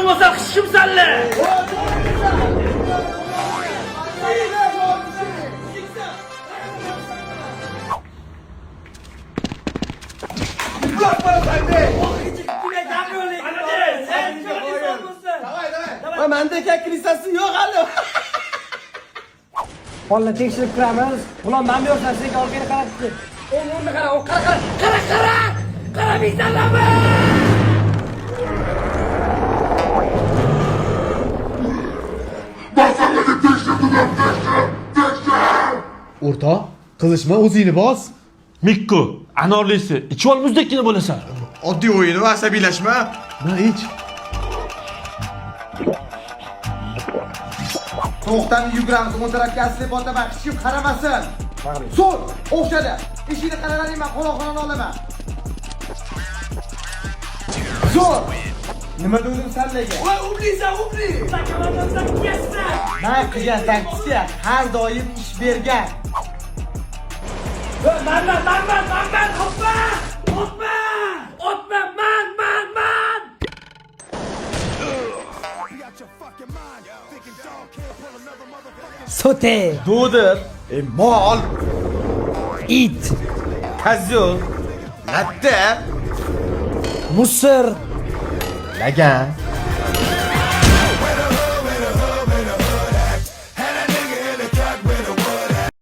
bo'lsa qishimsanlar. Mendeki kilisesi yok hali. Vallahi tekshirib ko'ramiz. Ular men bu yoqdan sizga olib kelib qarabdi. O'g'limni qara, qara. Qarabiysanlarmi? O'rta, qilishma o'zingni bos. Mikko, anorlisi, ichib ol muzdekkina bo'lasan. Oddiy o'yin va asabiylashma. Na ich. Soğuktan yuguramiz, o'n tarafga asli botaman, hech kim qaramasin. So'l, o'xshadi. Eshikni qaralaring, men qo'loqxonani olaman. So'l. Nima dedim senlarga? Voy, umriysan. Sakalardan kesma. Men qilgan taksiya har doim ish bergan. Man, o'tma, man. Sote, Do'dir, mol, it, kazyo, latta, musir, lagan.